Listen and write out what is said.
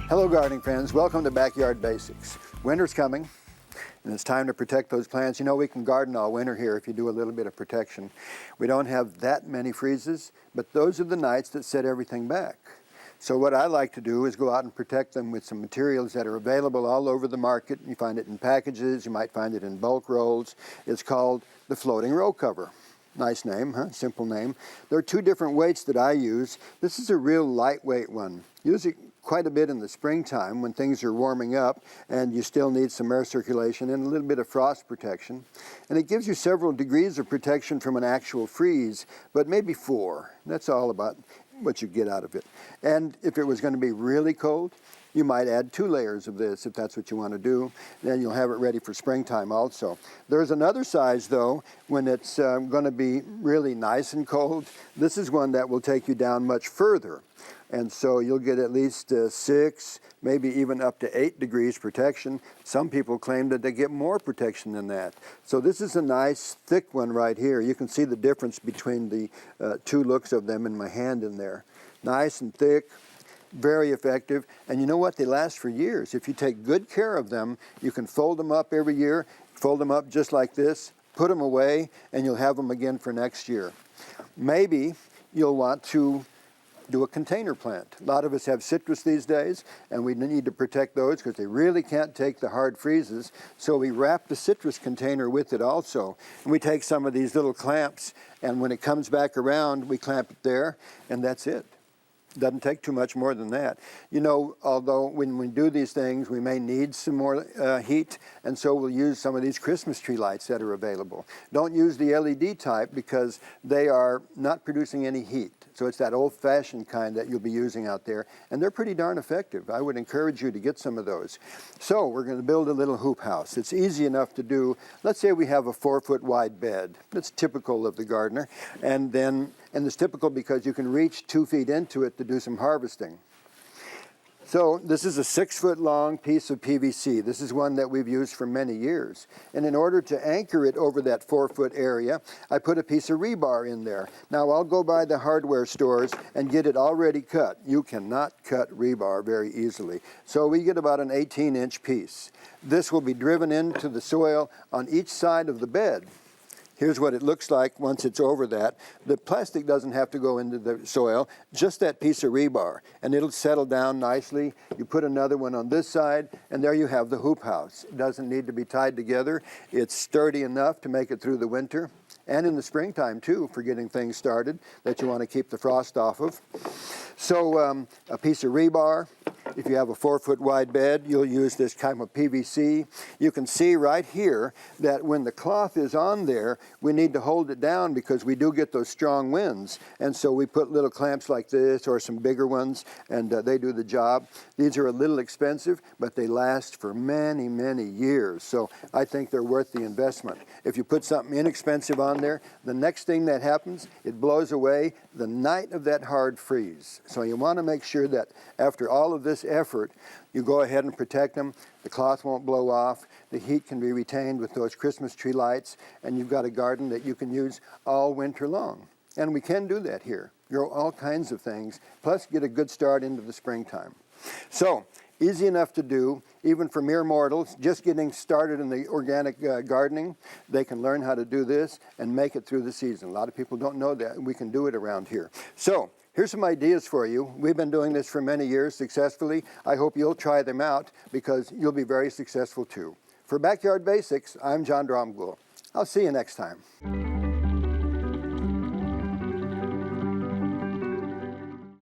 Hello gardening friends, welcome to Backyard Basics. Winter's coming and it's time to protect those plants. You know, we can garden all winter here if you do a little bit of protection. We don't have that many freezes, but those are the nights that set everything back. So what I like to do is go out and protect them with some materials that are available all over the market. You find it in packages, you might find it in bulk rolls. It's called the floating row cover. Nice name, huh? Simple name. There are two different weights that I use. This is a real lightweight one. Use it quite a bit in the springtime when things are warming up and you still need some air circulation and a little bit of frost protection. And it gives you several degrees of protection from an actual freeze, but maybe 4. That's all about what you get out of it. And if it was going to be really cold, you might add 2 layers of this if that's what you want to do. Then you'll have it ready for springtime also. There's another size though, when it's going to be really nice and cold. This is one that will take you down much further. And so you'll get at least 6, maybe even up to 8 degrees protection. Some people claim that they get more protection than that. So this is a nice thick one right here. You can see the difference between the 2 looks of them in my hand in there. Nice and thick, very effective. And you know what? They last for years. If you take good care of them, you can fold them up every year, fold them up just like this, put them away, and you'll have them again for next year. Maybe you'll want to do a container plant. A lot of us have citrus these days, and we need to protect those because they really can't take the hard freezes. So we wrap the citrus container with it also. And we take some of these little clamps, and when it comes back around, we clamp it there, and that's it. Doesn't take too much more than that. You know, although when we do these things, we may need some more heat, and so we'll use some of these Christmas tree lights that are available. Don't use the LED type because they are not producing any heat. So it's that old-fashioned kind that you'll be using out there, and they're pretty darn effective. I would encourage you to get some of those. So we're going to build a little hoop house. It's easy enough to do. Let's say we have a 4-foot wide bed. That's typical of the gardener, and it's typical because you can reach 2 feet into it to do some harvesting. So this is a 6-foot long piece of PVC. This is one that we've used for many years. And in order to anchor it over that 4-foot area, I put a piece of rebar in there. Now I'll go by the hardware stores and get it already cut. You cannot cut rebar very easily. So we get about an 18-inch piece. This will be driven into the soil on each side of the bed. Here's what it looks like once it's over that. The plastic doesn't have to go into the soil, just that piece of rebar, and it'll settle down nicely. You put another one on this side, and there you have the hoop house. It doesn't need to be tied together. It's sturdy enough to make it through the winter, and in the springtime too, for getting things started that you want to keep the frost off of. So a piece of rebar. If you have a 4-foot wide bed, you'll use this kind of PVC. You can see right here that when the cloth is on there, we need to hold it down because we do get those strong winds. And so we put little clamps like this or some bigger ones, and they do the job. These are a little expensive, but they last for many, many years. So I think they're worth the investment. If you put something inexpensive on there, the next thing that happens, it blows away the night of that hard freeze. So you want to make sure that after all of this effort, you go ahead and protect them. The cloth won't blow off. The heat can be retained with those Christmas tree lights, and you've got a garden that you can use all winter long. And we can do that here. Grow all kinds of things, plus get a good start into the springtime. So, easy enough to do, even for mere mortals, just getting started in the organic gardening. They can learn how to do this and make it through the season. A lot of people don't know that, and we can do it around here. So, here's some ideas for you. We've been doing this for many years successfully. I hope you'll try them out because you'll be very successful too. For Backyard Basics, I'm John Dromgoole. I'll see you next time.